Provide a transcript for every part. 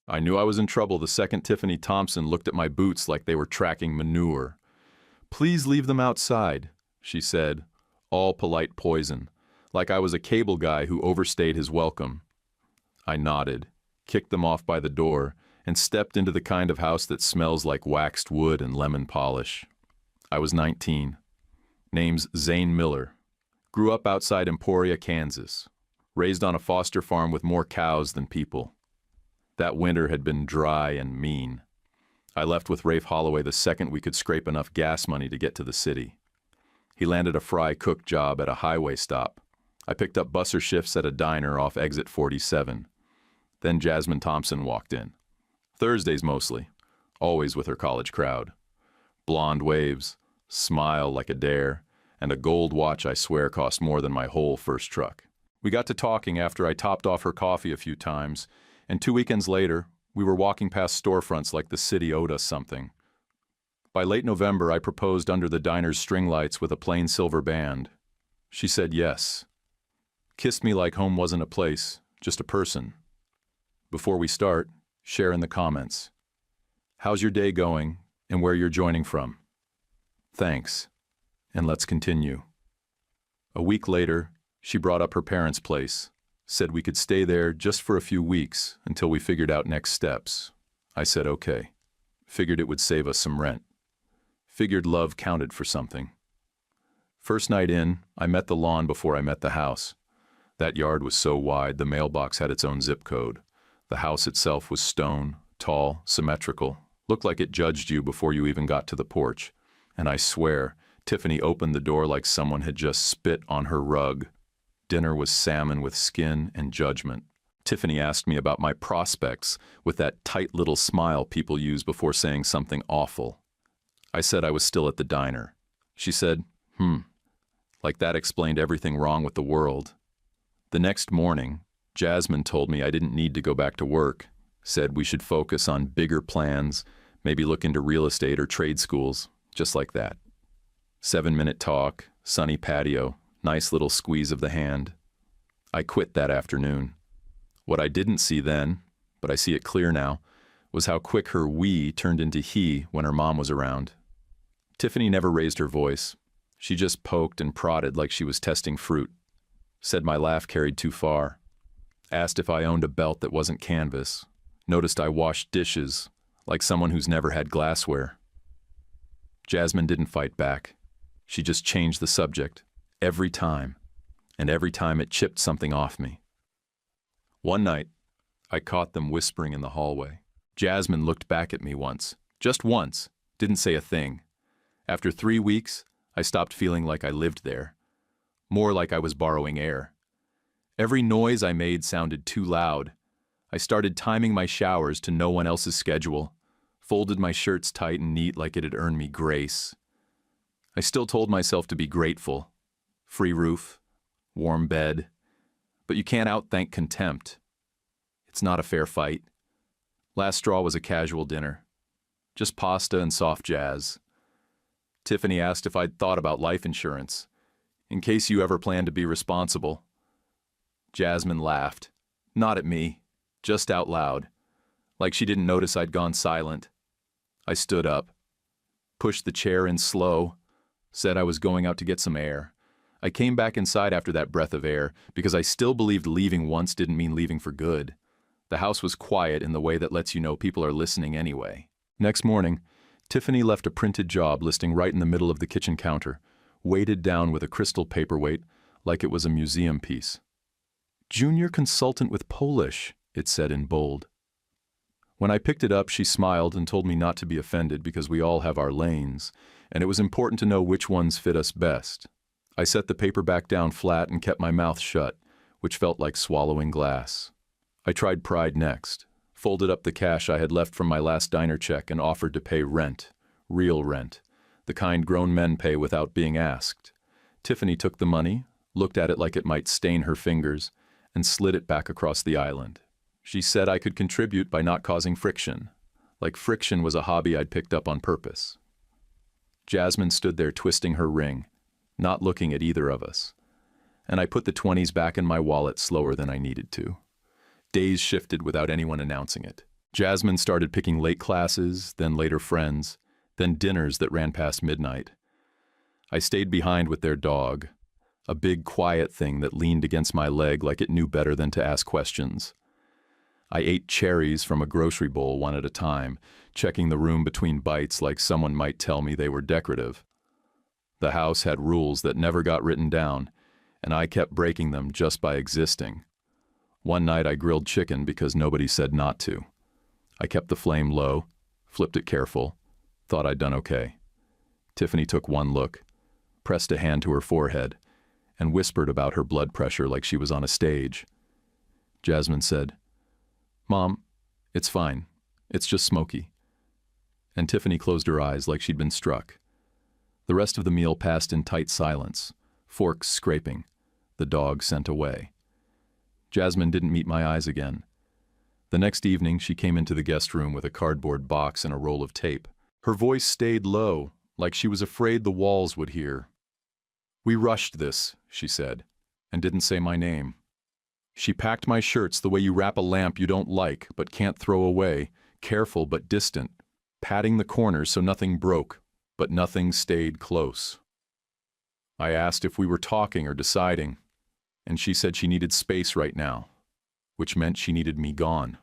I knew I was in trouble the second Tiffany Thompson looked at my boots like they were tracking manure. "Please leave them outside," she said, all polite poison, like I was a cable guy who overstayed his welcome. I nodded, kicked them off by the door, and stepped into the kind of house that smells like waxed wood and lemon polish. I was 19. Name's Zane Miller. Grew up outside Emporia, Kansas. Raised on a foster farm with more cows than people. That winter had been dry and mean. I left with Rafe Holloway the second we could scrape enough gas money to get to the city. He landed a fry cook job at a highway stop. I picked up busser shifts at a diner off exit 47. Then Jasmine Thompson walked in. Thursdays mostly, always with her college crowd. Blonde waves, smile like a dare, and a gold watch I swear cost more than my whole first truck. We got to talking after I topped off her coffee a few times, and 2 weekends later, we were walking past storefronts like the city owed us something. By late November, I proposed under the diner's string lights with a plain silver band. She said yes. Kissed me like home wasn't a place, just a person. Before we start, share in the comments. How's your day going, and where you're joining from? Thanks, and let's continue. A week later, she brought up her parents' place, said we could stay there just for a few weeks until we figured out next steps. I said okay. Figured it would save us some rent. Figured love counted for something. First night in, I met the lawn before I met the house. That yard was so wide, the mailbox had its own zip code. The house itself was stone, tall, symmetrical, looked like it judged you before you even got to the porch. And I swear, Tiffany opened the door like someone had just spit on her rug. Dinner was salmon with skin and judgment. Tiffany asked me about my prospects with that tight little smile people use before saying something awful. I said I was still at the diner. She said, like that explained everything wrong with the world. The next morning, Jasmine told me I didn't need to go back to work, said we should focus on bigger plans, maybe look into real estate or trade schools, just like that. 7-minute talk, sunny patio, nice little squeeze of the hand. I quit that afternoon. What I didn't see then, but I see it clear now, was how quick her we turned into he when her mom was around. Tiffany never raised her voice. She just poked and prodded like she was testing fruit. Said my laugh carried too far. Asked if I owned a belt that wasn't canvas. Noticed I washed dishes, like someone who's never had glassware. Jasmine didn't fight back. She just changed the subject, every time, and every time it chipped something off me. One night, I caught them whispering in the hallway. Jasmine looked back at me once, just once, didn't say a thing. After 3 weeks, I stopped feeling like I lived there. More like I was borrowing air. Every noise I made sounded too loud. I started timing my showers to no one else's schedule, folded my shirts tight and neat like it had earned me grace. I still told myself to be grateful. Free roof, warm bed, but you can't out-thank contempt. It's not a fair fight. Last straw was a casual dinner. Just pasta and soft jazz. Tiffany asked if I'd thought about life insurance, in case you ever plan to be responsible. Jasmine laughed, not at me, just out loud, like she didn't notice I'd gone silent. I stood up, pushed the chair in slow, said I was going out to get some air. I came back inside after that breath of air because I still believed leaving once didn't mean leaving for good. The house was quiet in the way that lets you know people are listening anyway. Next morning, Tiffany left a printed job listing right in the middle of the kitchen counter, weighted down with a crystal paperweight like it was a museum piece. Junior consultant with Polish, it said in bold. When I picked it up, she smiled and told me not to be offended because we all have our lanes, and it was important to know which ones fit us best. I set the paper back down flat and kept my mouth shut, which felt like swallowing glass. I tried pride next, folded up the cash I had left from my last diner check and offered to pay rent, real rent, the kind grown men pay without being asked. Tiffany took the money, looked at it like it might stain her fingers, and slid it back across the island. She said I could contribute by not causing friction, like friction was a hobby I'd picked up on purpose. Jasmine stood there twisting her ring, not looking at either of us, and I put the 20s back in my wallet slower than I needed to. Days shifted without anyone announcing it. Jasmine started picking late classes, then later friends, then dinners that ran past midnight. I stayed behind with their dog, a big quiet thing that leaned against my leg like it knew better than to ask questions. I ate cherries from a grocery bowl one at a time, checking the room between bites like someone might tell me they were decorative. The house had rules that never got written down, and I kept breaking them just by existing. One night I grilled chicken because nobody said not to. I kept the flame low, flipped it careful, thought I'd done okay. Tiffany took one look, pressed a hand to her forehead, and whispered about her blood pressure like she was on a stage. Jasmine said, "Mom, it's fine. It's just smoky." And Tiffany closed her eyes like she'd been struck. The rest of the meal passed in tight silence, forks scraping, the dog sent away. Jasmine didn't meet my eyes again. The next evening, she came into the guest room with a cardboard box and a roll of tape. Her voice stayed low, like she was afraid the walls would hear. "We rushed this," she said, and didn't say my name. "She packed my shirts the way you wrap a lamp you don't like but can't throw away, careful but distant, patting the corners so nothing broke, but nothing stayed close." I asked if we were talking or deciding, and she said she needed space right now, which meant she needed me gone.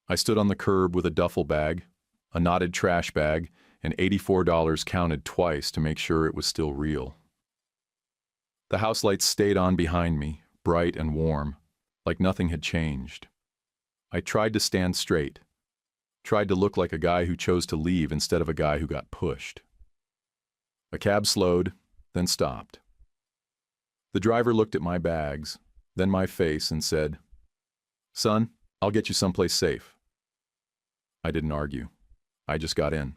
I stood on the curb with a duffel bag, a knotted trash bag, and $84 counted twice to make sure it was still real. The house lights stayed on behind me, bright and warm, like nothing had changed. I tried to stand straight, tried to look like a guy who chose to leave instead of a guy who got pushed. A cab slowed, then stopped. The driver looked at my bags, then my face, and said, "Son, I'll get you someplace safe." I didn't argue. I just got in.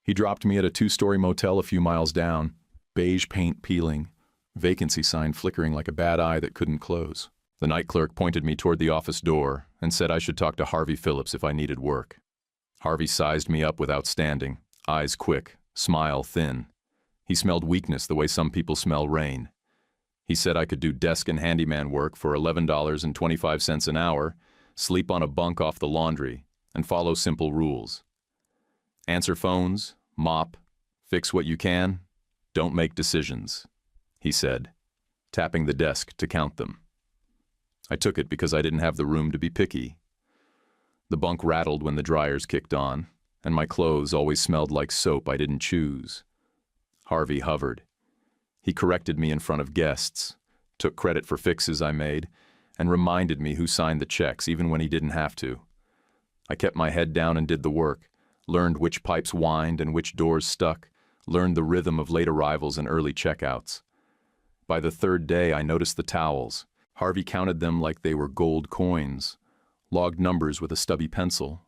He dropped me at a 2-story motel a few miles down, beige paint peeling, vacancy sign flickering like a bad eye that couldn't close. The night clerk pointed me toward the office door and said I should talk to Harvey Phillips if I needed work. Harvey sized me up without standing, eyes quick, smile thin. He smelled weakness the way some people smell rain. He said I could do desk and handyman work for $11.25 an hour, sleep on a bunk off the laundry, and follow simple rules. Answer phones, mop, fix what you can, don't make decisions, he said, tapping the desk to count them. I took it because I didn't have the room to be picky. The bunk rattled when the dryers kicked on, and my clothes always smelled like soap I didn't choose. Harvey hovered. He corrected me in front of guests, took credit for fixes I made, and reminded me who signed the checks even when he didn't have to. I kept my head down and did the work, learned which pipes whined and which doors stuck, learned the rhythm of late arrivals and early checkouts. By the third day, I noticed the towels. Harvey counted them like they were gold coins, logged numbers with a stubby pencil,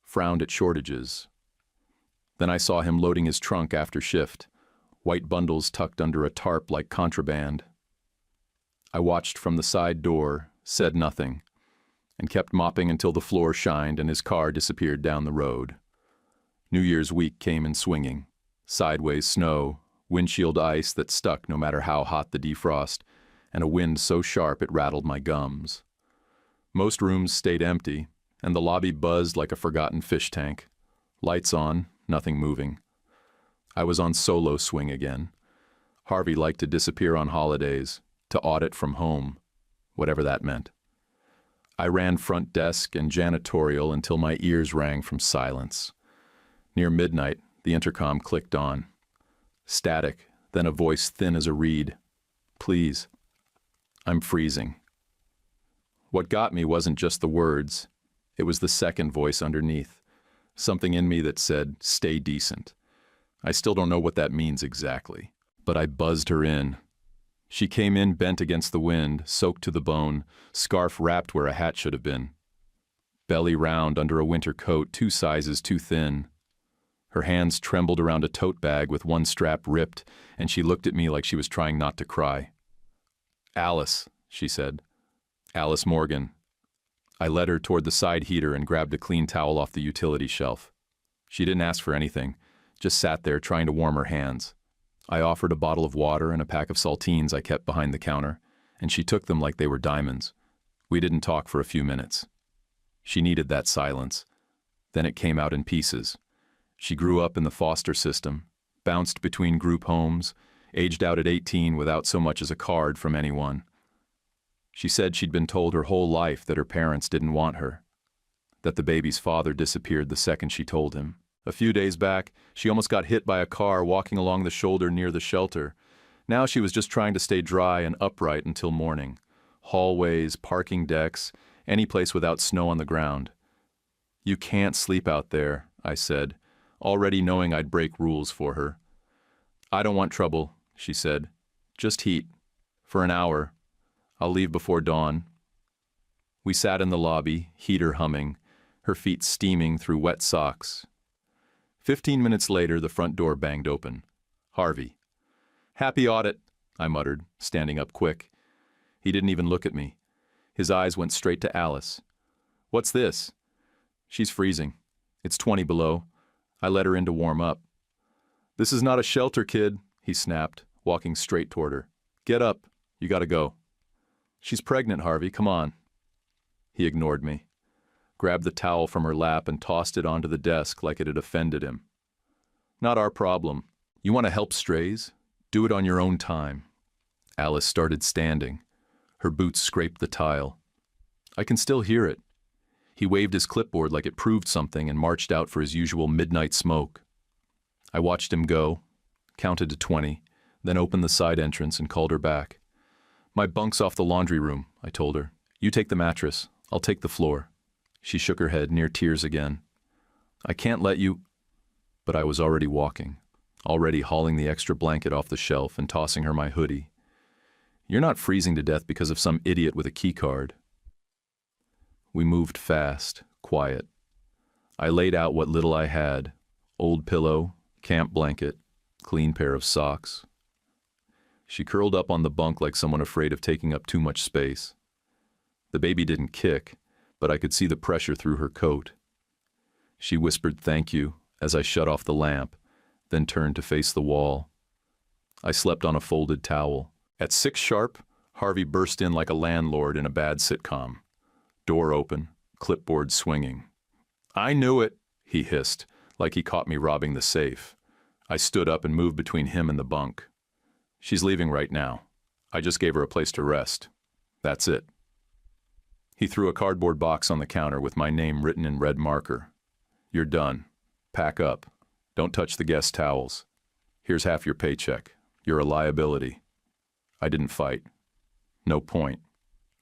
frowned at shortages. Then I saw him loading his trunk after shift, white bundles tucked under a tarp like contraband. I watched from the side door, said nothing, and kept mopping until the floor shined and his car disappeared down the road. New Year's week came in swinging. Sideways snow, windshield ice that stuck no matter how hot the defrost, and a wind so sharp it rattled my gums. Most rooms stayed empty, and the lobby buzzed like a forgotten fish tank. Lights on, nothing moving. I was on solo swing again. Harvey liked to disappear on holidays, to audit from home, whatever that meant. I ran front desk and janitorial until my ears rang from silence. Near midnight, the intercom clicked on. Static, then a voice thin as a reed. "Please." I'm freezing. What got me wasn't just the words. It was the second voice underneath. Something in me that said, "Stay decent." I still don't know what that means exactly, but I buzzed her in. She came in bent against the wind, soaked to the bone, scarf wrapped where a hat should have been. Belly round under a winter coat 2 sizes too thin. Her hands trembled around a tote bag with one strap ripped, and she looked at me like she was trying not to cry. "Alice," she said. "Alice Morgan." I led her toward the side heater and grabbed a clean towel off the utility shelf. She didn't ask for anything, just sat there trying to warm her hands. I offered a bottle of water and a pack of saltines I kept behind the counter, and she took them like they were diamonds. We didn't talk for a few minutes. She needed that silence. Then it came out in pieces. She grew up in the foster system, bounced between group homes, aged out at 18 without so much as a card from anyone. She said she'd been told her whole life that her parents didn't want her, that the baby's father disappeared the second she told him. A few days back, she almost got hit by a car walking along the shoulder near the shelter. Now she was just trying to stay dry and upright until morning. Hallways, parking decks, any place without snow on the ground. "You can't sleep out there," I said, already knowing I'd break rules for her. "I don't want trouble," she said. "Just heat. For an hour. I'll leave before dawn." We sat in the lobby, heater humming, her feet steaming through wet socks. 15 minutes later, the front door banged open. Harvey. "Happy audit," I muttered, standing up quick. He didn't even look at me. His eyes went straight to Alice. "What's this?" "She's freezing. It's 20 below. I let her in to warm up." "This is not a shelter, kid," he snapped, walking straight toward her. "Get up. You gotta go." "She's pregnant, Harvey. Come on." He ignored me, grabbed the towel from her lap and tossed it onto the desk like it had offended him. "Not our problem. You want to help strays? Do it on your own time." Alice started standing. Her boots scraped the tile. I can still hear it. He waved his clipboard like it proved something and marched out for his usual midnight smoke. I watched him go, counted to 20, then opened the side entrance and called her back. "My bunk's off the laundry room," I told her. "You take the mattress. I'll take the floor." She shook her head, near tears again. "I can't let you—" But I was already walking, already hauling the extra blanket off the shelf and tossing her my hoodie. "You're not freezing to death because of some idiot with a key card." We moved fast, quiet. I laid out what little I had: old pillow, camp blanket, clean pair of socks. She curled up on the bunk like someone afraid of taking up too much space. The baby didn't kick, but I could see the pressure through her coat. She whispered thank you as I shut off the lamp, then turned to face the wall. I slept on a folded towel. At 6 sharp, Harvey burst in like a landlord in a bad sitcom. Door open, clipboard swinging. "I knew it," he hissed, like he caught me robbing the safe. I stood up and moved between him and the bunk. "She's leaving right now. I just gave her a place to rest. That's it." He threw a cardboard box on the counter with my name written in red marker. "You're done. Pack up. Don't touch the guest towels. Here's half your paycheck. You're a liability." I didn't fight. No point.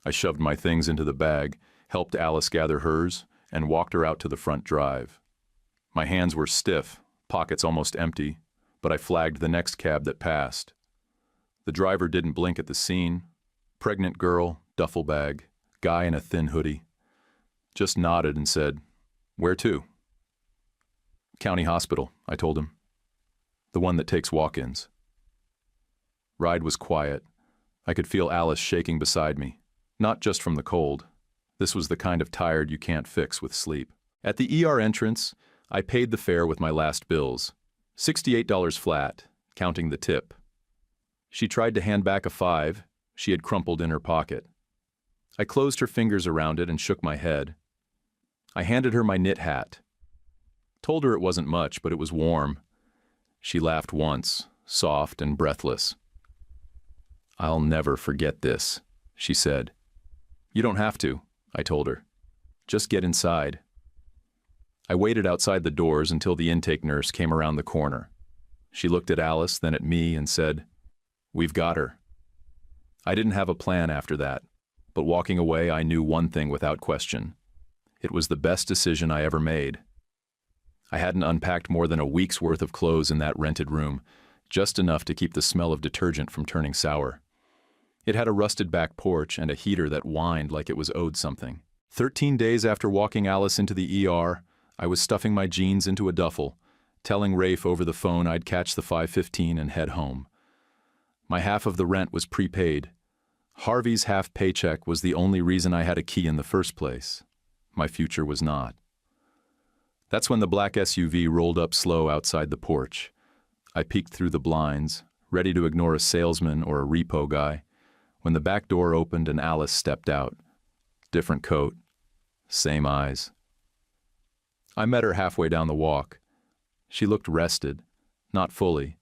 I shoved my things into the bag, helped Alice gather hers, and walked her out to the front drive. My hands were stiff, pockets almost empty, but I flagged the next cab that passed. The driver didn't blink at the scene. Pregnant girl, duffel bag, guy in a thin hoodie. Just nodded and said, "Where to?" "County hospital," I told him. "The one that takes walk-ins." Ride was quiet. I could feel Alice shaking beside me, not just from the cold. This was the kind of tired you can't fix with sleep. At the ER entrance, I paid the fare with my last bills, $68 flat, counting the tip. She tried to hand back a $5 she had crumpled in her pocket. I closed her fingers around it and shook my head. I handed her my knit hat. Told her it wasn't much, but it was warm. She laughed once, soft and breathless. "I'll never forget this," she said. "You don't have to," I told her. "Just get inside." I waited outside the doors until the intake nurse came around the corner. She looked at Alice, then at me, and said, "We've got her." I didn't have a plan after that, but walking away I knew one thing without question. It was the best decision I ever made. I hadn't unpacked more than a week's worth of clothes in that rented room, just enough to keep the smell of detergent from turning sour. It had a rusted back porch and a heater that whined like it was owed something. 13 days after walking Alice into the ER, I was stuffing my jeans into a duffel, telling Rafe over the phone I'd catch the 5:15 and head home. My half of the rent was prepaid. Harvey's half paycheck was the only reason I had a key in the first place. My future was not. That's when the black SUV rolled up slow outside the porch. I peeked through the blinds, ready to ignore a salesman or a repo guy, when the back door opened and Alice stepped out. Different coat, Same eyes. I met her halfway down the walk. She looked rested, not fully,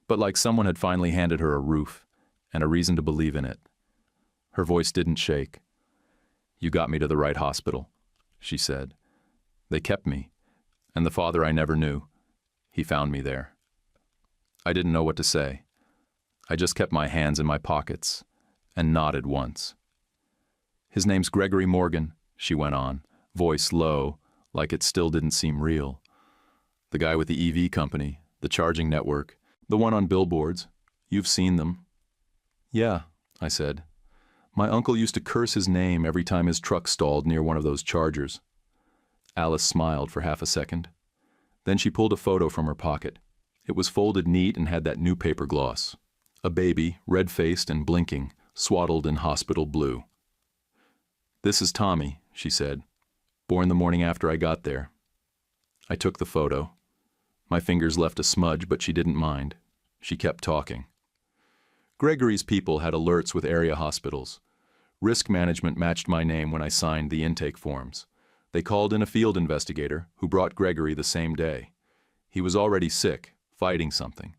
but like someone had finally handed her a roof and a reason to believe in it. Her voice didn't shake. "You got me to the right hospital," she said. "They kept me, and the father I never knew, he found me there." I didn't know what to say. I just kept my hands in my pockets and nodded once. "His name's Gregory Morgan," she went on, voice low, like it still didn't seem real. "The guy with the EV company, the charging network, the one on billboards. You've seen them." "Yeah," I said. "My uncle used to curse his name every time his truck stalled near one of those chargers." Alice smiled for half a second. Then she pulled a photo from her pocket. It was folded neat and had that new paper gloss. A baby, red-faced and blinking, swaddled in hospital blue. "This is Tommy," she said. "Born the morning after I got there." I took the photo. My fingers left a smudge, but she didn't mind. She kept talking. Gregory's people had alerts with area hospitals. Risk management matched my name when I signed the intake forms. They called in a field investigator who brought Gregory the same day. He was already sick, fighting something.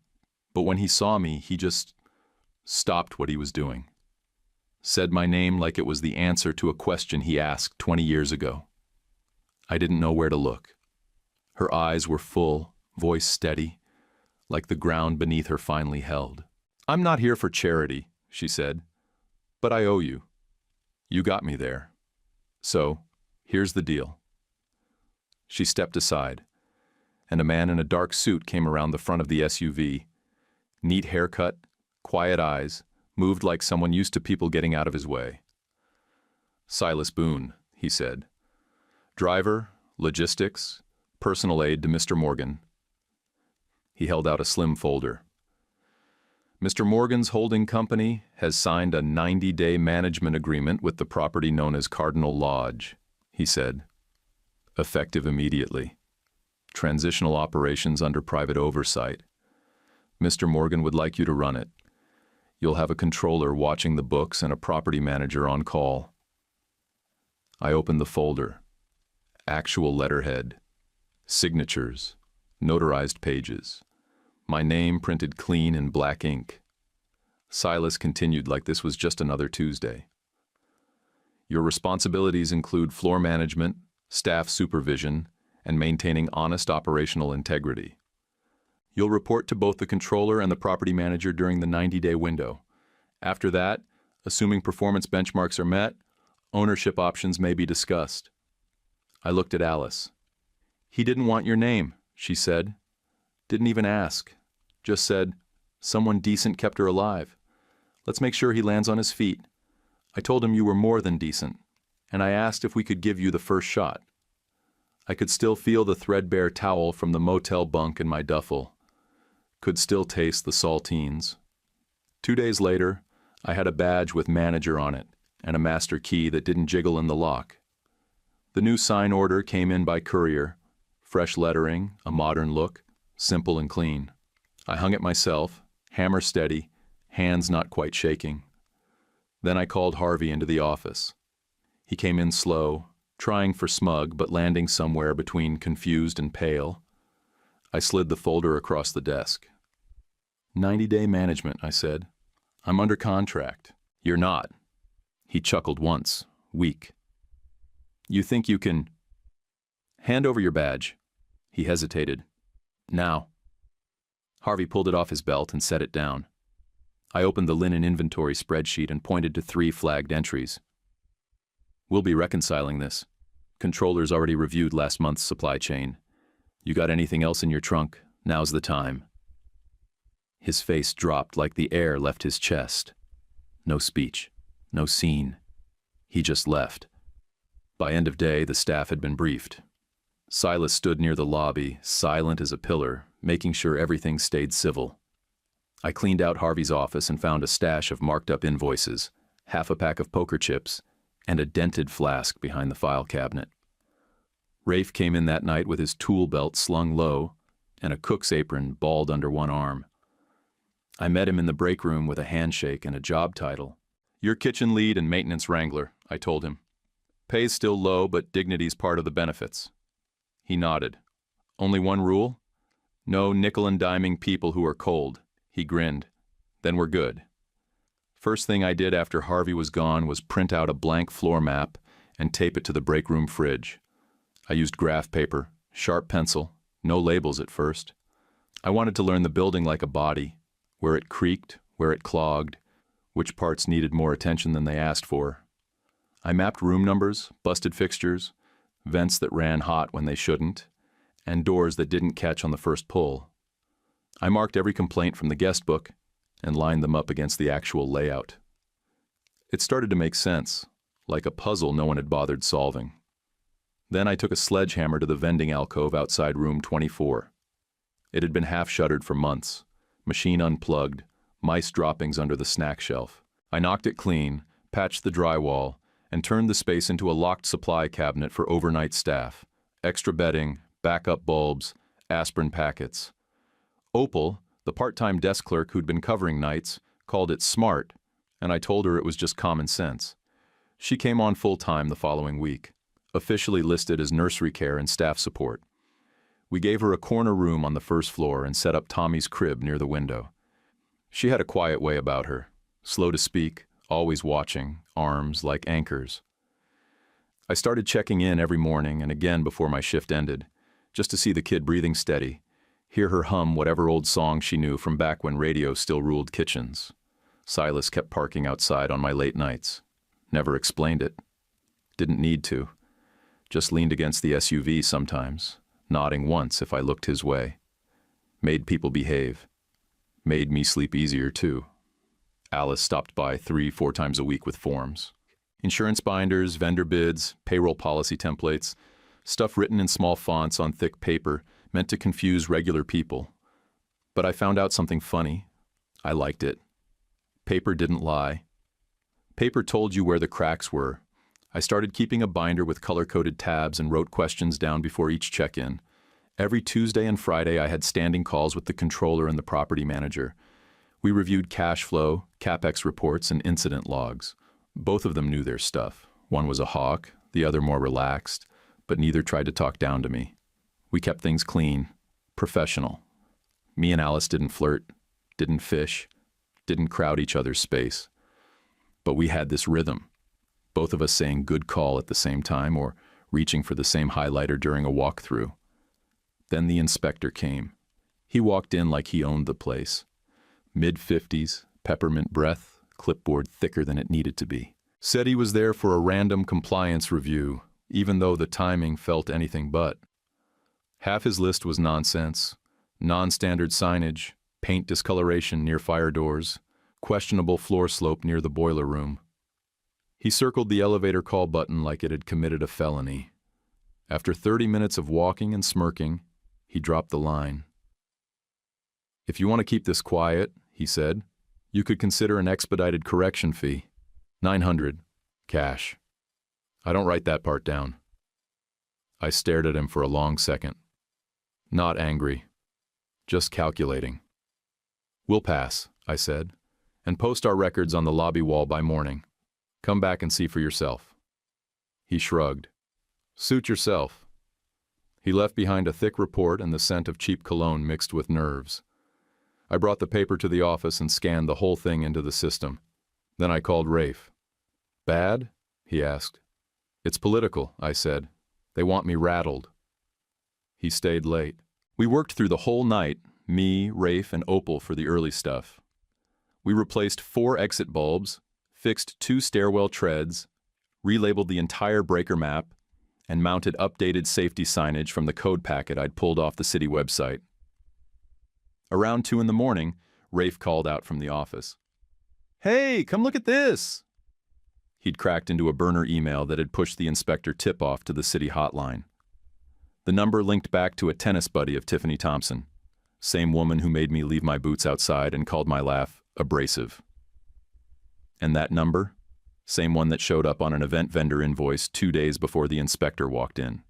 But when he saw me, he just stopped what he was doing. Said my name like it was the answer to a question he asked 20 years ago. I didn't know where to look. Her eyes were full, voice steady, like the ground beneath her finally held. "I'm not here for charity," she said, "but I owe you. You got me there. So, here's the deal." She stepped aside, and a man in a dark suit came around the front of the SUV. Neat haircut, quiet eyes, moved like someone used to people getting out of his way. "Silas Boone," he said. "Driver, logistics, personal aid to Mr. Morgan." He held out a slim folder. "Mr. Morgan's holding company has signed a 90-day management agreement with the property known as Cardinal Lodge," he said. "Effective immediately. Transitional operations under private oversight. Mr. Morgan would like you to run it. You'll have a controller watching the books and a property manager on call." I opened the folder. Actual letterhead. Signatures. Notarized pages. My name printed clean in black ink. Silas continued like this was just another Tuesday. "Your responsibilities include floor management, staff supervision, and maintaining honest operational integrity. You'll report to both the controller and the property manager during the 90-day window. After that, assuming performance benchmarks are met, ownership options may be discussed." I looked at Alice. "He didn't want your name," she said. "Didn't even ask. Just said, someone decent kept her alive. Let's make sure he lands on his feet. I told him you were more than decent, and I asked if we could give you the first shot." I could still feel the threadbare towel from the motel bunk in my duffel. Could still taste the saltines. 2 days later, I had a badge with manager on it and a master key that didn't jiggle in the lock. The new sign order came in by courier. Fresh lettering, a modern look, simple and clean. I hung it myself, hammer steady, hands not quite shaking. Then I called Harvey into the office. He came in slow, trying for smug but landing somewhere between confused and pale. I slid the folder across the desk. 90-day management, I said. "I'm under contract." "You're not." He chuckled once, weak. "You think you can—" "Hand over your badge." He hesitated. "Now." Harvey pulled it off his belt and set it down. I opened the linen inventory spreadsheet and pointed to 3 flagged entries. "We'll be reconciling this. Controller's already reviewed last month's supply chain. You got anything else in your trunk? Now's the time." His face dropped like the air left his chest. No speech, no scene. He just left. By end of day, the staff had been briefed. Silas stood near the lobby, silent as a pillar, making sure everything stayed civil. I cleaned out Harvey's office and found a stash of marked-up invoices, half a pack of poker chips, and a dented flask behind the file cabinet. Rafe came in that night with his tool belt slung low and a cook's apron balled under one arm. I met him in the break room with a handshake and a job title. "You're kitchen lead and maintenance wrangler," I told him. Pay's still low, but dignity's part of the benefits. He nodded. Only one rule? No nickel-and-diming people who are cold. He grinned. Then we're good. First thing I did after Harvey was gone was print out a blank floor map and tape it to the break room fridge. I used graph paper, sharp pencil, no labels at first. I wanted to learn the building like a body, where it creaked, where it clogged, which parts needed more attention than they asked for. I mapped room numbers, busted fixtures, vents that ran hot when they shouldn't, and doors that didn't catch on the first pull. I marked every complaint from the guest book and lined them up against the actual layout. It started to make sense, like a puzzle no one had bothered solving. Then I took a sledgehammer to the vending alcove outside room 24. It had been half-shuttered for months, machine unplugged, mice droppings under the snack shelf. I knocked it clean, patched the drywall, and turned the space into a locked supply cabinet for overnight staff, extra bedding, backup bulbs, aspirin packets. Opal, the part-time desk clerk who'd been covering nights, called it smart, and I told her it was just common sense. She came on full-time the following week, officially listed as nursery care and staff support. We gave her a corner room on the first floor and set up Tommy's crib near the window. She had a quiet way about her, slow to speak, always watching, arms like anchors. I started checking in every morning and again before my shift ended, just to see the kid breathing steady, hear her hum whatever old song she knew from back when radio still ruled kitchens. Silas kept parking outside on my late nights. Never explained it. Didn't need to. Just leaned against the SUV sometimes, nodding once if I looked his way. Made people behave. Made me sleep easier, too. Alice stopped by 3-4 times a week with forms. Insurance binders, vendor bids, payroll policy templates, stuff written in small fonts on thick paper meant to confuse regular people. But I found out something funny. I liked it. Paper didn't lie. Paper told you where the cracks were. I started keeping a binder with color-coded tabs and wrote questions down before each check-in. Every Tuesday and Friday I had standing calls with the controller and the property manager. We reviewed cash flow, CapEx reports, and incident logs. Both of them knew their stuff. One was a hawk, the other more relaxed, but neither tried to talk down to me. We kept things clean, professional. Me and Alice didn't flirt, didn't fish, didn't crowd each other's space. But we had this rhythm, both of us saying good call at the same time or reaching for the same highlighter during a walkthrough. Then the inspector came. He walked in like he owned the place. Mid-50s, peppermint breath, clipboard thicker than it needed to be. Said he was there for a random compliance review, even though the timing felt anything but. Half his list was nonsense. Non-standard signage, paint discoloration near fire doors, questionable floor slope near the boiler room. He circled the elevator call button like it had committed a felony. After 30 minutes of walking and smirking, he dropped the line. "If you want to keep this quiet," he said, "you could consider an expedited correction fee. $900, cash." I don't write that part down. I stared at him for a long second. Not angry, just calculating. "We'll pass," I said, "and post our records on the lobby wall by morning. Come back and see for yourself." He shrugged. "Suit yourself." He left behind a thick report and the scent of cheap cologne mixed with nerves. I brought the paper to the office and scanned the whole thing into the system. Then I called Rafe. "Bad?" he asked. "It's political," I said. "They want me rattled." He stayed late. We worked through the whole night, me, Rafe, and Opal for the early stuff. We replaced 4 exit bulbs, fixed 2 stairwell treads, relabeled the entire breaker map, and mounted updated safety signage from the code packet I'd pulled off the city website. Around 2 in the morning, Rafe called out from the office. "Hey, come look at this!" He'd cracked into a burner email that had pushed the inspector tip-off to the city hotline. The number linked back to a tennis buddy of Tiffany Thompson, same woman who made me leave my boots outside and called my laugh abrasive. And that number? Same one that showed up on an event vendor invoice 2 days before the inspector walked in.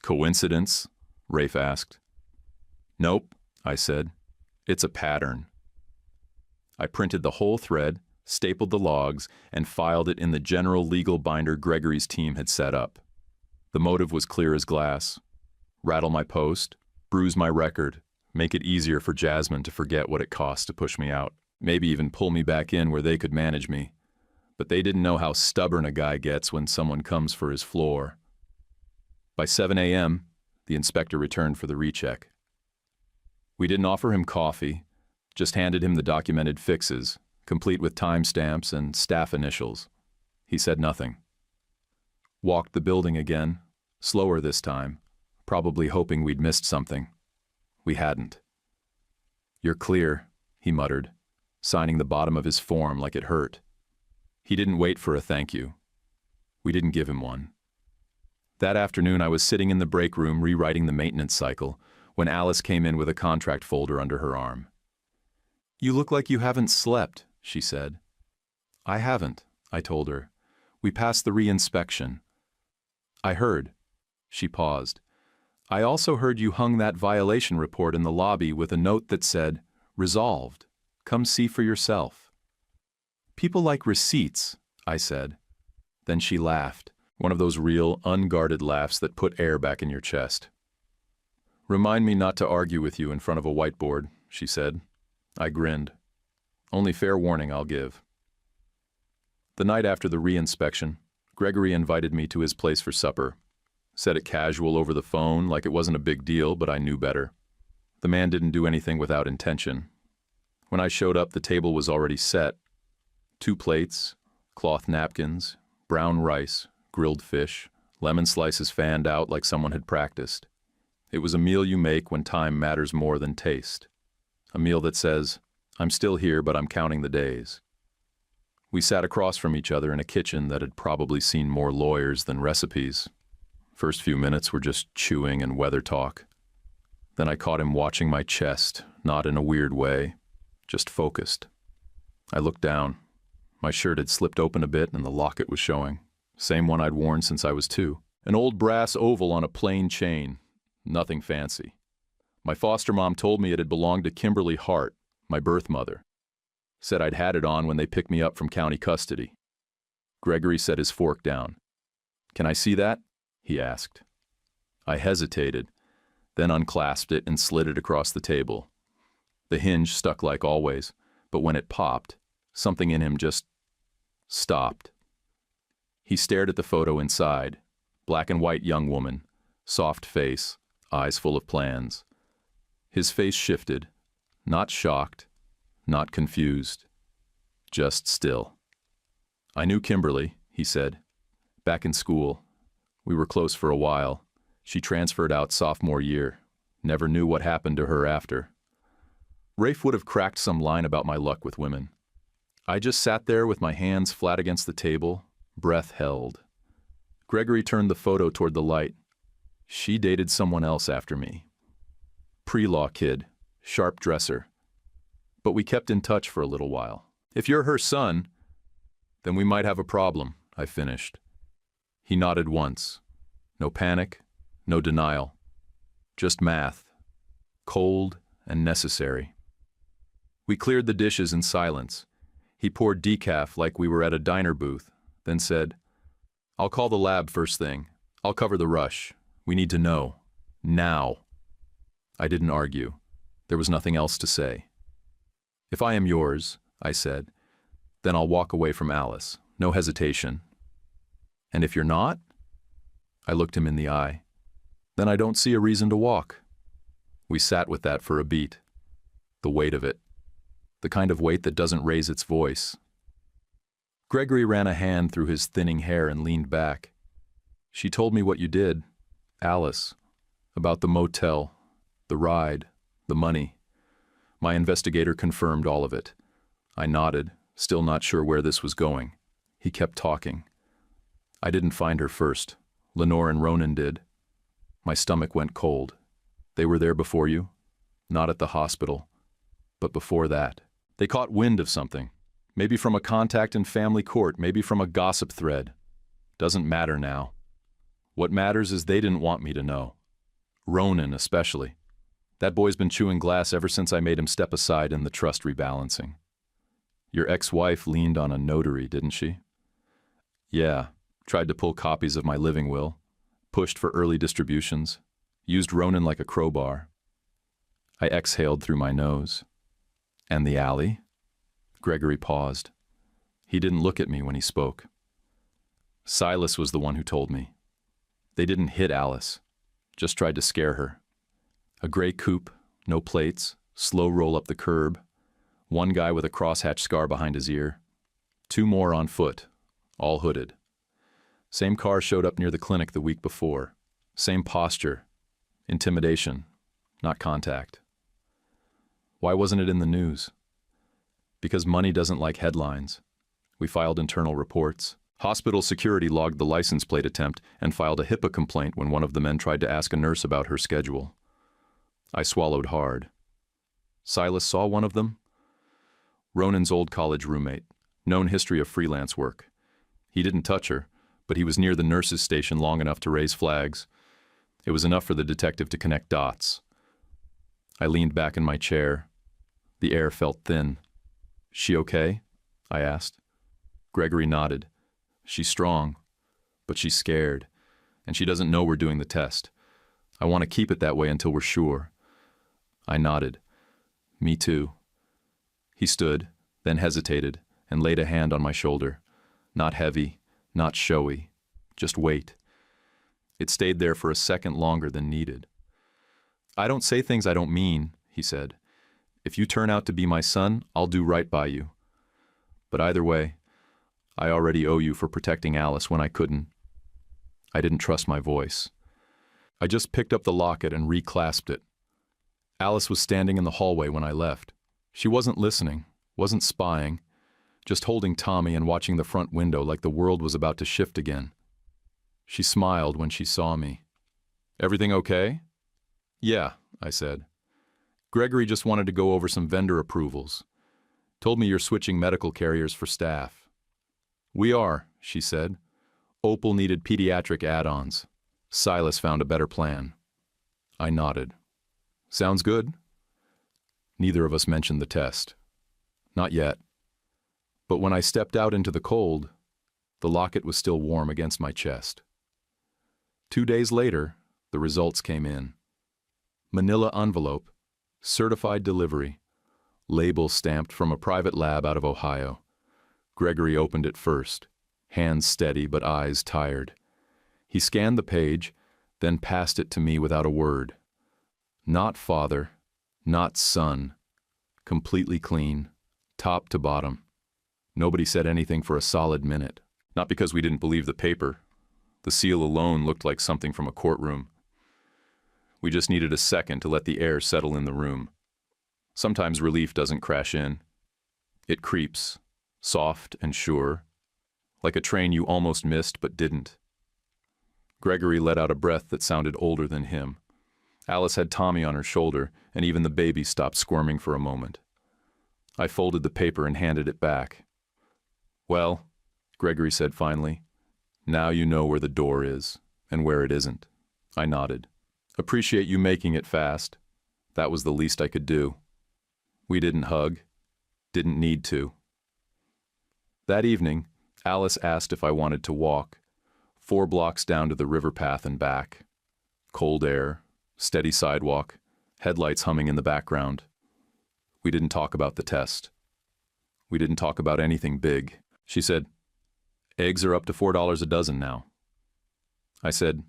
"Coincidence?" Rafe asked. "Nope," I said. "It's a pattern." I printed the whole thread, stapled the logs, and filed it in the general legal binder Gregory's team had set up. The motive was clear as glass. Rattle my post, bruise my record, make it easier for Jasmine to forget what it cost to push me out, maybe even pull me back in where they could manage me. But they didn't know how stubborn a guy gets when someone comes for his floor. By 7 a.m., the inspector returned for the recheck. We didn't offer him coffee, just handed him the documented fixes, complete with timestamps and staff initials. He said nothing. Walked the building again, slower this time, probably hoping we'd missed something. We hadn't. "You're clear," he muttered, signing the bottom of his form like it hurt. He didn't wait for a thank you. We didn't give him one. That afternoon I was sitting in the break room rewriting the maintenance cycle when Alice came in with a contract folder under her arm. "You look like you haven't slept," she said. "I haven't," I told her. "We passed the re-inspection." "I heard." She paused. "I also heard you hung that violation report in the lobby with a note that said, 'Resolved. Come see for yourself.'" "People like receipts," I said. Then she laughed, one of those real, unguarded laughs that put air back in your chest. "Remind me not to argue with you in front of a whiteboard," she said. I grinned. "Only fair warning I'll give." The night after the re-inspection, Gregory invited me to his place for supper. Said it casual over the phone, like it wasn't a big deal, but I knew better. The man didn't do anything without intention. When I showed up, the table was already set. 2 plates, cloth napkins, brown rice, grilled fish, lemon slices fanned out like someone had practiced. It was a meal you make when time matters more than taste. A meal that says, "I'm still here, but I'm counting the days." We sat across from each other in a kitchen that had probably seen more lawyers than recipes. First few minutes were just chewing and weather talk. Then I caught him watching my chest, not in a weird way, just focused. I looked down. My shirt had slipped open a bit and the locket was showing. Same one I'd worn since I was 2. An old brass oval on a plain chain. Nothing fancy. My foster mom told me it had belonged to Kimberly Hart, my birth mother. Said I'd had it on when they picked me up from county custody. Gregory set his fork down. "Can I see that?" he asked. I hesitated, then unclasped it and slid it across the table. The hinge stuck like always, but when it popped, something in him just stopped. He stared at the photo inside. Black and white young woman, soft face, eyes full of plans. His face shifted, not shocked, not confused, just still. "I knew Kimberly," he said. "Back in school. We were close for a while. She transferred out sophomore year. Never knew what happened to her after." Rafe would have cracked some line about my luck with women. I just sat there with my hands flat against the table, breath held. Gregory turned the photo toward the light. She dated someone else after me. Pre-law kid, sharp dresser. But we kept in touch for a little while. "If you're her son, then we might have a problem," I finished. He nodded once. No panic, no denial. Just math. Cold and necessary. We cleared the dishes in silence. He poured decaf like we were at a diner booth, then said, "I'll call the lab first thing. I'll cover the rush. We need to know. Now." I didn't argue. There was nothing else to say. "If I am yours," I said, "then I'll walk away from Alice. No hesitation. And if you're not?" I looked him in the eye. "Then I don't see a reason to walk." We sat with that for a beat. The weight of it. The kind of weight that doesn't raise its voice. Gregory ran a hand through his thinning hair and leaned back. "She told me what you did, Alice, about the motel, the ride, the money. My investigator confirmed all of it." I nodded, still not sure where this was going. He kept talking. "I didn't find her first. Lenore and Ronan did. My stomach went cold. They were there before you? Not at the hospital, but before that. They caught wind of something. Maybe from a contact in family court, maybe from a gossip thread. Doesn't matter now. What matters is they didn't want me to know. Ronan especially. That boy's been chewing glass ever since I made him step aside in the trust rebalancing. Your ex-wife leaned on a notary, didn't she? Yeah, tried to pull copies of my living will, pushed for early distributions, used Ronan like a crowbar. I exhaled through my nose. And the alley? Gregory paused. He didn't look at me when he spoke. Silas was the one who told me. They didn't hit Alice, just tried to scare her. A gray coupe, no plates, slow roll up the curb, one guy with a crosshatch scar behind his ear, two more on foot, all hooded. Same car showed up near the clinic the week before. Same posture. Intimidation, not contact. Why wasn't it in the news? Because money doesn't like headlines. We filed internal reports. Hospital security logged the license plate attempt and filed a HIPAA complaint when one of the men tried to ask a nurse about her schedule. I swallowed hard. Silas saw one of them? Ronan's old college roommate, known history of freelance work. He didn't touch her, but he was near the nurse's station long enough to raise flags. It was enough for the detective to connect dots. I leaned back in my chair. The air felt thin. She okay? I asked. Gregory nodded. She's strong, but she's scared, and she doesn't know we're doing the test. I want to keep it that way until we're sure. I nodded. Me too. He stood, then hesitated, and laid a hand on my shoulder. Not heavy, not showy, just weight. It stayed there for a second longer than needed. I don't say things I don't mean, he said. If you turn out to be my son, I'll do right by you. But either way, I already owe you for protecting Alice when I couldn't. I didn't trust my voice. I just picked up the locket and reclasped it. Alice was standing in the hallway when I left. She wasn't listening, wasn't spying, just holding Tommy and watching the front window like the world was about to shift again. She smiled when she saw me. Everything okay? Yeah, I said. Gregory just wanted to go over some vendor approvals. Told me you're switching medical carriers for staff. We are, she said. Opal needed pediatric add-ons. Silas found a better plan. I nodded. Sounds good. Neither of us mentioned the test. Not yet. But when I stepped out into the cold, the locket was still warm against my chest. 2 days later, the results came in. Manila envelope, certified delivery, label stamped from a private lab out of Ohio. Gregory opened it first, hands steady but eyes tired. He scanned the page, then passed it to me without a word. Not father, not son, completely clean, top to bottom. Nobody said anything for a solid minute. Not because we didn't believe the paper. The seal alone looked like something from a courtroom. We just needed a second to let the air settle in the room. Sometimes relief doesn't crash in. It creeps, soft and sure, like a train you almost missed but didn't. Gregory let out a breath that sounded older than him. Alice had Tommy on her shoulder, and even the baby stopped squirming for a moment. I folded the paper and handed it back. Well, Gregory said finally, now you know where the door is, and where it isn't. I nodded. Appreciate you making it fast. That was the least I could do. We didn't hug. Didn't need to. That evening, Alice asked if I wanted to walk, 4 blocks down to the river path and back. Cold air, steady sidewalk, headlights humming in the background. We didn't talk about the test. We didn't talk about anything big. She said, eggs are up to $4 a dozen now. I said,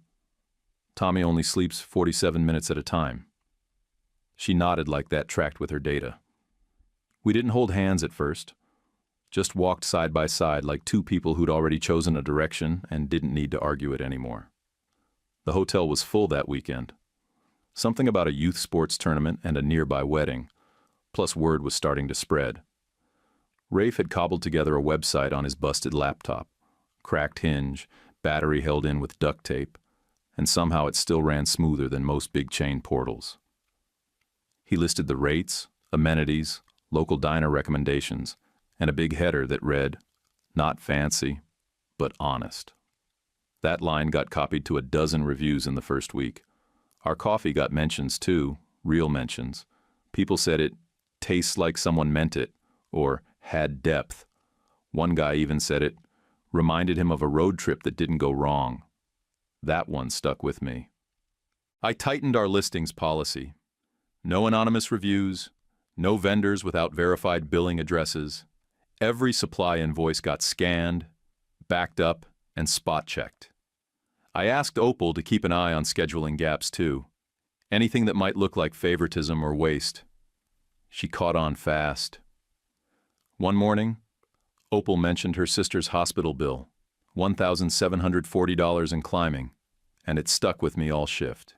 Tommy only sleeps 47 minutes at a time. She nodded like that tracked with her data. We didn't hold hands at first, just walked side by side like two people who'd already chosen a direction and didn't need to argue it anymore. The hotel was full that weekend. Something about a youth sports tournament and a nearby wedding, plus word was starting to spread. Rafe had cobbled together a website on his busted laptop, cracked hinge, battery held in with duct tape, and somehow it still ran smoother than most big chain portals. He listed the rates, amenities, local diner recommendations, and a big header that read, not fancy, but honest. That line got copied to a dozen reviews in the first week. Our coffee got mentions too, real mentions. People said it tastes like someone meant it, or had depth. One guy even said it reminded him of a road trip that didn't go wrong. That one stuck with me. I tightened our listings policy. No anonymous reviews, no vendors without verified billing addresses. Every supply invoice got scanned, backed up, and spot-checked. I asked Opal to keep an eye on scheduling gaps too. Anything that might look like favoritism or waste. She caught on fast. One morning, Opal mentioned her sister's hospital bill, $1,740 and climbing, and it stuck with me all shift.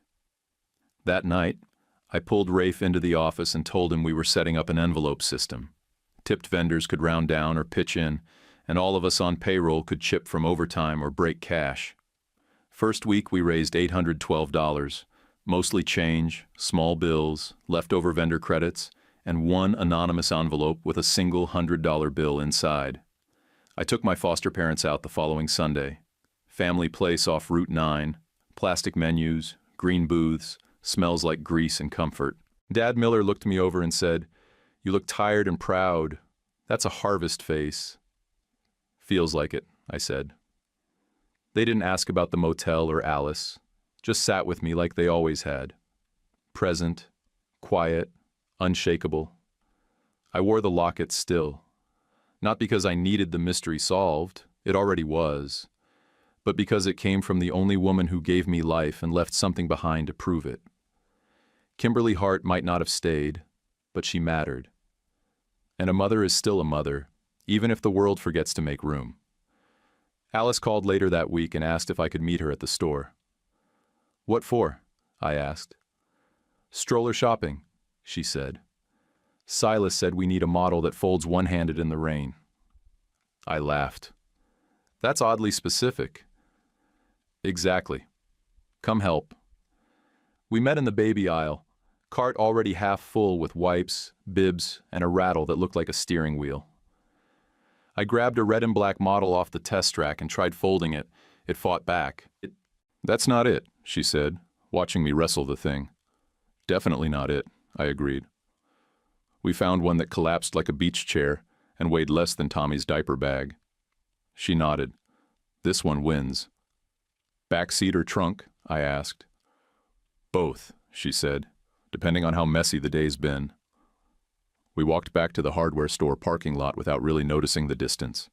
That night, I pulled Rafe into the office and told him we were setting up an envelope system. Tipped vendors could round down or pitch in, and all of us on payroll could chip from overtime or break cash. First week we raised $812, mostly change, small bills, leftover vendor credits, and one anonymous envelope with a single $100 bill inside. I took my foster parents out the following Sunday. Family place off Route 9, plastic menus, green booths, smells like grease and comfort. Dad Miller looked me over and said, "You look tired and proud. That's a harvest face." "Feels like it," I said. They didn't ask about the motel or Alice, just sat with me like they always had. Present, quiet, unshakable. I wore the locket still. Not because I needed the mystery solved, it already was, but because it came from the only woman who gave me life and left something behind to prove it. Kimberly Hart might not have stayed, but she mattered. And a mother is still a mother, even if the world forgets to make room. Alice called later that week and asked if I could meet her at the store. "What for?" I asked. "Stroller shopping," she said. "Silas said we need a model that folds one-handed in the rain." I laughed. "That's oddly specific." "Exactly. Come help." We met in the baby aisle, cart already half full with wipes, bibs, and a rattle that looked like a steering wheel. I grabbed a red and black model off the test rack and tried folding it. It fought back. "That's not it," she said, watching me wrestle the thing. "Definitely not it," I agreed. We found one that collapsed like a beach chair and weighed less than Tommy's diaper bag. She nodded. "This one wins." "Back seat or trunk?" I asked. "Both," she said, "depending on how messy the day's been." We walked back to the hardware store parking lot without really noticing the distance.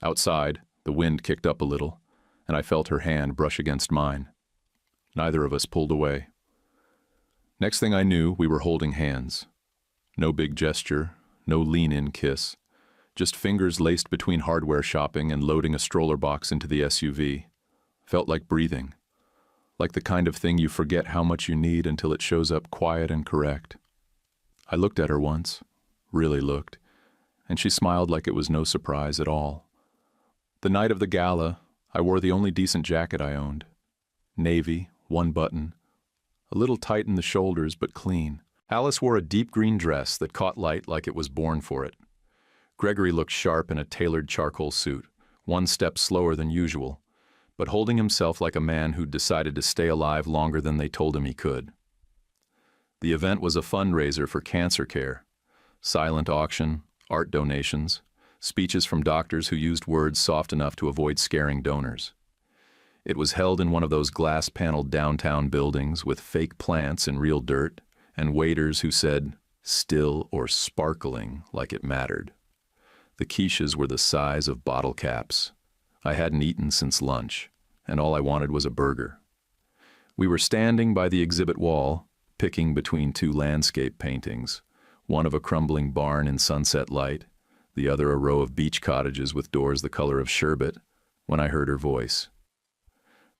Outside, the wind kicked up a little, and I felt her hand brush against mine. Neither of us pulled away. Next thing I knew, we were holding hands. No big gesture, no lean-in kiss, just fingers laced between hardware shopping and loading a stroller box into the SUV. Felt like breathing, like the kind of thing you forget how much you need until it shows up quiet and correct. I looked at her once, really looked, and she smiled like it was no surprise at all. The night of the gala, I wore the only decent jacket I owned. Navy, one button, a little tight in the shoulders but clean. Alice wore a deep green dress that caught light like it was born for it. Gregory looked sharp in a tailored charcoal suit, one step slower than usual, but holding himself like a man who'd decided to stay alive longer than they told him he could. The event was a fundraiser for cancer care. Silent auction, art donations, speeches from doctors who used words soft enough to avoid scaring donors. It was held in one of those glass-paneled downtown buildings with fake plants in real dirt, and waiters who said, "still" or "sparkling," like it mattered. The quiches were the size of bottle caps. I hadn't eaten since lunch, and all I wanted was a burger. We were standing by the exhibit wall, picking between two landscape paintings, one of a crumbling barn in sunset light, the other a row of beach cottages with doors the color of sherbet, when I heard her voice.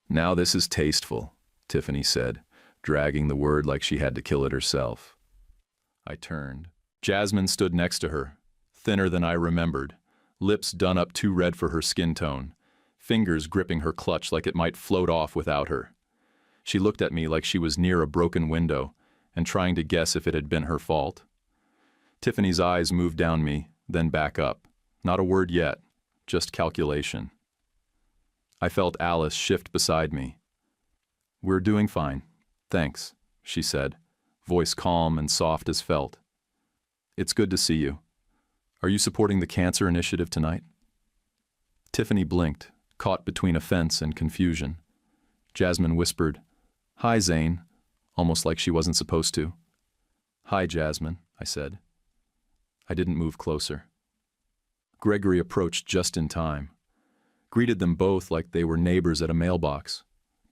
"Now this is tasteful," Tiffany said, dragging the word like she had to kill it herself. I turned. Jasmine stood next to her, thinner than I remembered, lips done up too red for her skin tone, fingers gripping her clutch like it might float off without her. She looked at me like she was near a broken window and trying to guess if it had been her fault. Tiffany's eyes moved down me, then back up. Not a word yet, just calculation. I felt Alice shift beside me. "We're doing fine, thanks," she said, voice calm and soft as felt. "It's good to see you. Are you supporting the cancer initiative tonight? Tiffany blinked, caught between offense and confusion. Jasmine whispered, "Hi, Zane," almost like she wasn't supposed to. "Hi, Jasmine," I said. I didn't move closer. Gregory approached just in time, greeted them both like they were neighbors at a mailbox.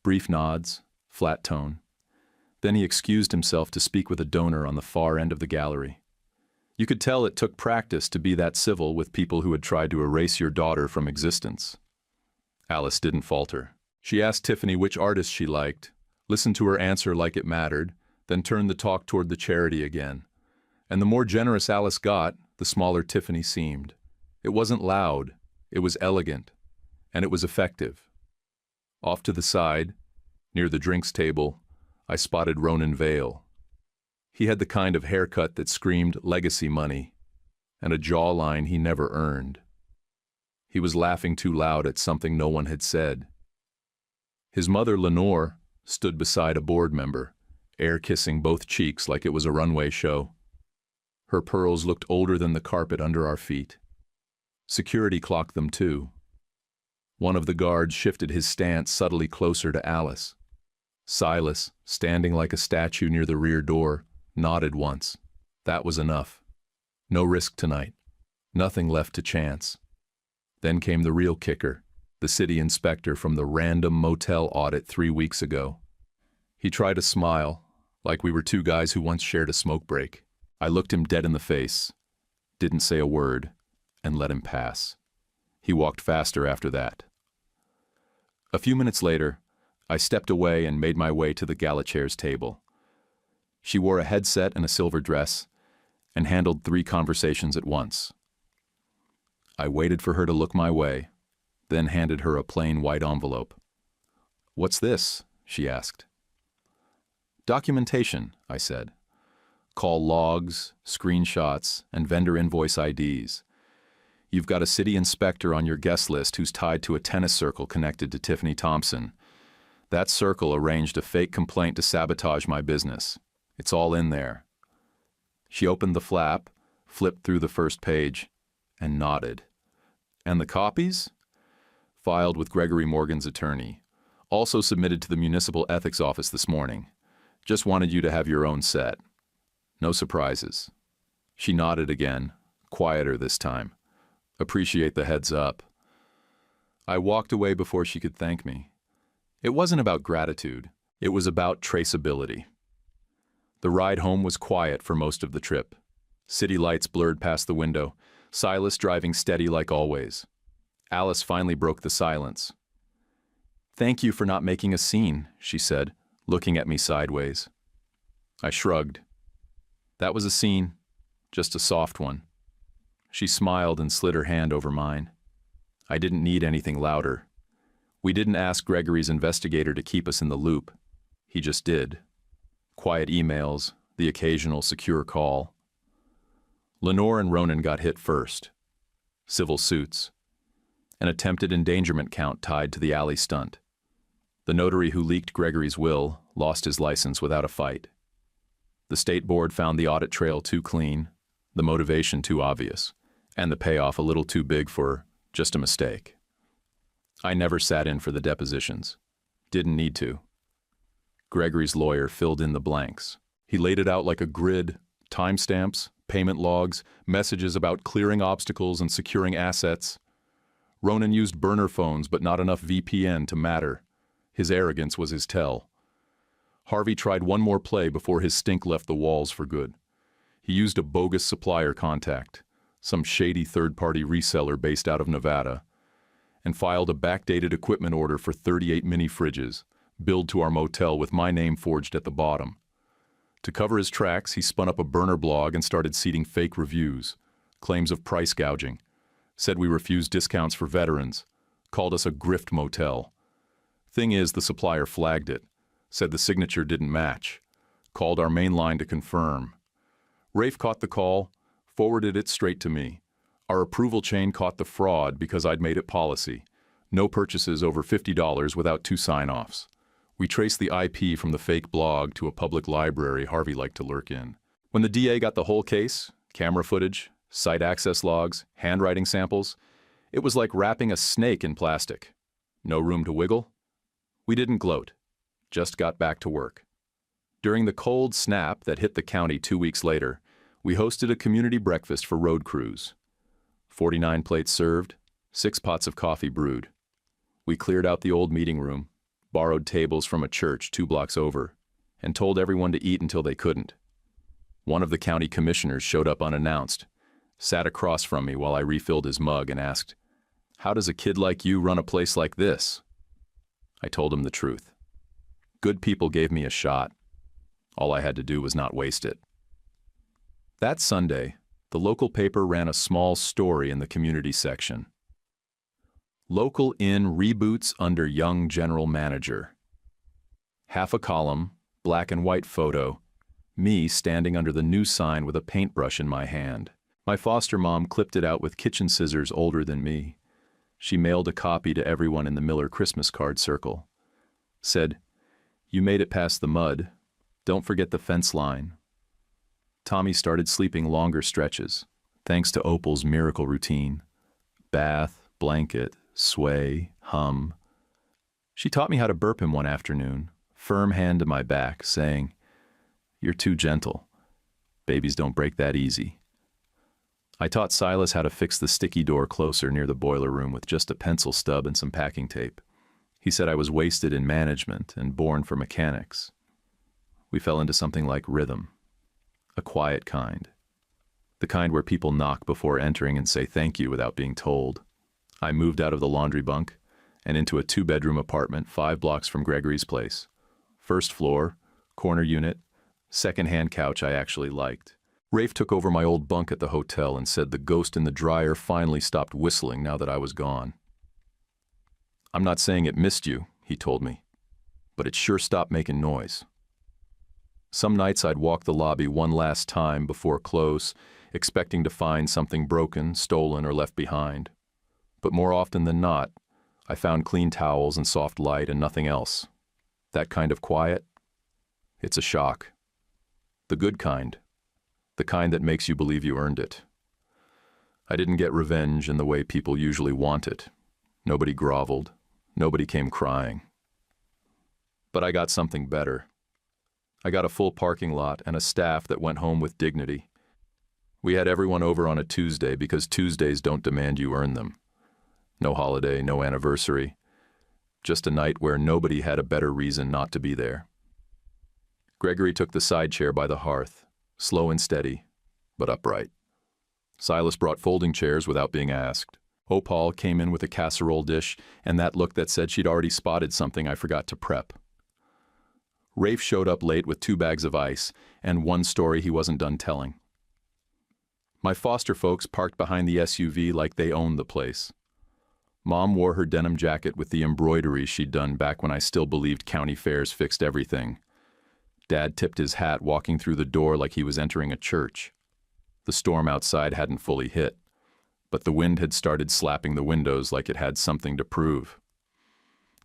Brief nods, flat tone. Then he excused himself to speak with a donor on the far end of the gallery. You could tell it took practice to be that civil with people who had tried to erase your daughter from existence. Alice didn't falter. She asked Tiffany which artist she liked, listened to her answer like it mattered, then turned the talk toward the charity again. And the more generous Alice got, the smaller Tiffany seemed. It wasn't loud, it was elegant, and it was effective. Off to the side, near the drinks table, I spotted Ronan Vale. He had the kind of haircut that screamed legacy money, and a jawline he never earned. He was laughing too loud at something no one had said. His mother, Lenore, stood beside a board member, air-kissing both cheeks like it was a runway show. Her pearls looked older than the carpet under our feet. Security clocked them too. One of the guards shifted his stance subtly closer to Alice. Silas, standing like a statue near the rear door, nodded once. That was enough. No risk tonight. Nothing left to chance. Then came the real kicker, the city inspector from the random motel audit 3 weeks ago. He tried a smile, like we were two guys who once shared a smoke break. I looked him dead in the face, didn't say a word, and let him pass. He walked faster after that. A few minutes later, I stepped away and made my way to the Galachair's table. She wore a headset and a silver dress, and handled 3 conversations at once. I waited for her to look my way, then handed her a plain white envelope. "What's this?" she asked. "Documentation," I said. "Call logs, screenshots, and vendor invoice IDs. You've got a city inspector on your guest list who's tied to a tennis circle connected to Tiffany Thompson. That circle arranged a fake complaint to sabotage my business. It's all in there." She opened the flap, flipped through the first page, and nodded. "And the copies?" "Filed with Gregory Morgan's attorney. Also submitted to the Municipal Ethics Office this morning. Just wanted you to have your own set. No surprises." She nodded again, quieter this time. "Appreciate the heads up." I walked away before she could thank me. It wasn't about gratitude. It was about traceability. The ride home was quiet for most of the trip. City lights blurred past the window, Silas driving steady like always. Alice finally broke the silence. "Thank you for not making a scene," she said, looking at me sideways. I shrugged. That was a scene, just a soft one. She smiled and slid her hand over mine. I didn't need anything louder. We didn't ask Gregory's investigator to keep us in the loop. He just did. Quiet emails, the occasional secure call. Lenore and Ronan got hit first. Civil suits. An attempted endangerment count tied to the alley stunt. The notary who leaked Gregory's will lost his license without a fight. The state board found the audit trail too clean, the motivation too obvious, and the payoff a little too big for just a mistake. I never sat in for the depositions. Didn't need to. Gregory's lawyer filled in the blanks. He laid it out like a grid, timestamps, payment logs, messages about clearing obstacles and securing assets. Ronan used burner phones, but not enough VPN to matter. His arrogance was his tell. Harvey tried one more play before his stink left the walls for good. He used a bogus supplier contact, some shady third-party reseller based out of Nevada, and filed a backdated equipment order for 38 mini fridges, billed to our motel with my name forged at the bottom. To cover his tracks, he spun up a burner blog and started seeding fake reviews, claims of price gouging, said we refused discounts for veterans, called us a grift motel. Thing is, the supplier flagged it, said the signature didn't match, called our main line to confirm. Rafe caught the call, forwarded it straight to me. Our approval chain caught the fraud because I'd made it policy. No purchases over $50 without 2 sign-offs. We traced the IP from the fake blog to a public library Harvey liked to lurk in. When the DA got the whole case, camera footage, Site access logs, handwriting samples. It was like wrapping a snake in plastic. No room to wiggle? We didn't gloat, just got back to work. During the cold snap that hit the county 2 weeks later, we hosted a community breakfast for road crews. 49 plates served, 6 pots of coffee brewed. We cleared out the old meeting room, borrowed tables from a church 2 blocks over, and told everyone to eat until they couldn't. One of the county commissioners showed up unannounced, sat across from me while I refilled his mug and asked, "How does a kid like you run a place like this?" I told him the truth. Good people gave me a shot. All I had to do was not waste it. That Sunday, the local paper ran a small story in the community section. Local inn reboots under young general manager. Half a column, black and white photo, me standing under the new sign with a paintbrush in my hand. My foster mom clipped it out with kitchen scissors older than me. She mailed a copy to everyone in the Miller Christmas card circle. Said, "You made it past the mud. Don't forget the fence line." Tommy started sleeping longer stretches, thanks to Opal's miracle routine. Bath, blanket, sway, hum. She taught me how to burp him one afternoon, firm hand to my back, saying, "You're too gentle. Babies don't break that easy." I taught Silas how to fix the sticky door closer near the boiler room with just a pencil stub and some packing tape. He said I was wasted in management and born for mechanics. We fell into something like rhythm, a quiet kind. The kind where people knock before entering and say thank you without being told. I moved out of the laundry bunk and into a 2-bedroom apartment 5 blocks from Gregory's place. First floor, corner unit, second-hand couch I actually liked. Rafe took over my old bunk at the hotel and said the ghost in the dryer finally stopped whistling now that I was gone. "I'm not saying it missed you," he told me, "but it sure stopped making noise." Some nights I'd walk the lobby one last time before close, expecting to find something broken, stolen, or left behind. But more often than not, I found clean towels and soft light and nothing else. That kind of quiet, it's a shock. The good kind. The kind that makes you believe you earned it. I didn't get revenge in the way people usually want it. Nobody groveled. Nobody came crying. But I got something better. I got a full parking lot and a staff that went home with dignity. We had everyone over on a Tuesday because Tuesdays don't demand you earn them. No holiday, no anniversary. Just a night where nobody had a better reason not to be there. Gregory took the side chair by the hearth, slow and steady, but upright. Silas brought folding chairs without being asked. Opal came in with a casserole dish and that look that said she'd already spotted something I forgot to prep. Rafe showed up late with 2 bags of ice and one story he wasn't done telling. My foster folks parked behind the SUV like they owned the place. Mom wore her denim jacket with the embroidery she'd done back when I still believed county fairs fixed everything. Dad tipped his hat walking through the door like he was entering a church. The storm outside hadn't fully hit, but the wind had started slapping the windows like it had something to prove.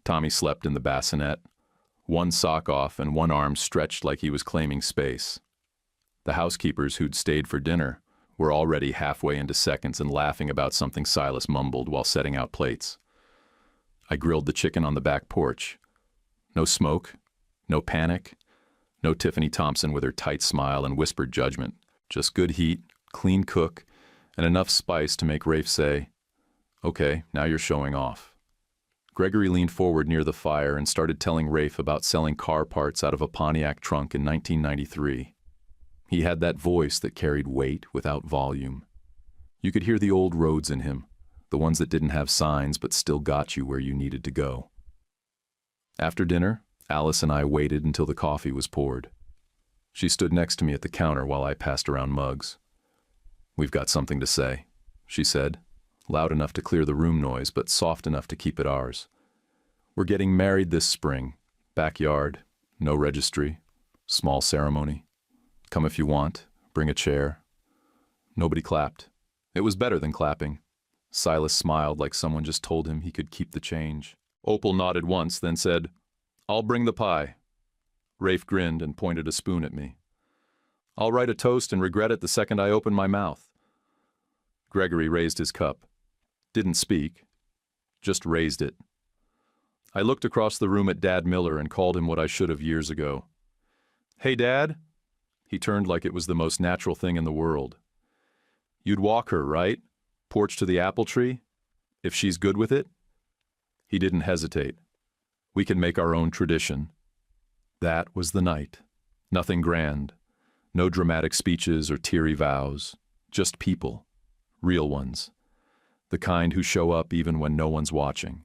Tommy slept in the bassinet, one sock off and one arm stretched like he was claiming space. The housekeepers who'd stayed for dinner were already halfway into seconds and laughing about something Silas mumbled while setting out plates. I grilled the chicken on the back porch. No smoke, no panic, no Tiffany Thompson with her tight smile and whispered judgment. Just good heat, clean cook, and enough spice to make Rafe say, "Okay, now you're showing off." Gregory leaned forward near the fire and started telling Rafe about selling car parts out of a Pontiac trunk in 1993. He had that voice that carried weight without volume. You could hear the old roads in him, the ones that didn't have signs but still got you where you needed to go. After dinner, Alice and I waited until the coffee was poured. She stood next to me at the counter while I passed around mugs. "We've got something to say," she said, loud enough to clear the room noise but soft enough to keep it ours. "We're getting married this spring. Backyard, no registry, small ceremony. Come if you want, bring a chair." Nobody clapped. It was better than clapping. Silas smiled like someone just told him he could keep the change. Opal nodded once, then said, "I'll bring the pie." Rafe grinned and pointed a spoon at me. "I'll write a toast and regret it the second I open my mouth." Gregory raised his cup. Didn't speak, just raised it. I looked across the room at Dad Miller and called him what I should have years ago. "Hey, Dad." He turned like it was the most natural thing in the world. "You'd walk her, right? Porch to the apple tree? If she's good with it?" He didn't hesitate. "We can make our own tradition." That was the night. Nothing grand. No dramatic speeches or teary vows. Just people. Real ones. The kind who show up even when no one's watching.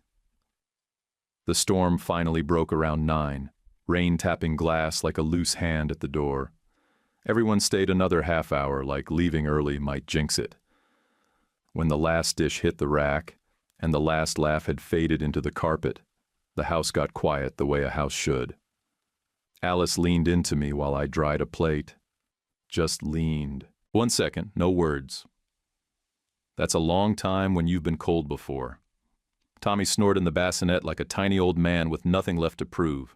The storm finally broke around 9, rain tapping glass like a loose hand at the door. Everyone stayed another half hour, like leaving early might jinx it. When the last dish hit the rack, and the last laugh had faded into the carpet, the house got quiet the way a house should. Alice leaned into me while I dried a plate. Just leaned. "1 second, no words." "That's a long time when you've been cold before." Tommy snored in the bassinet like a tiny old man with nothing left to prove.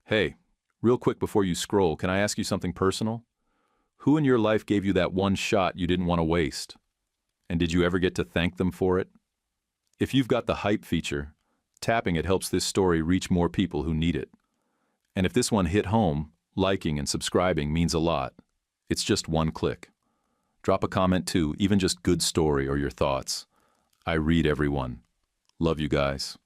"Hey, real quick before you scroll, can I ask you something personal? Who in your life gave you that one shot you didn't want to waste? And did you ever get to thank them for it? If you've got the hype feature, tapping it helps this story reach more people who need it. And if this one hit home, liking and subscribing means a lot. It's just one click. Drop a comment too, even just good story or your thoughts. I read everyone. Love you guys.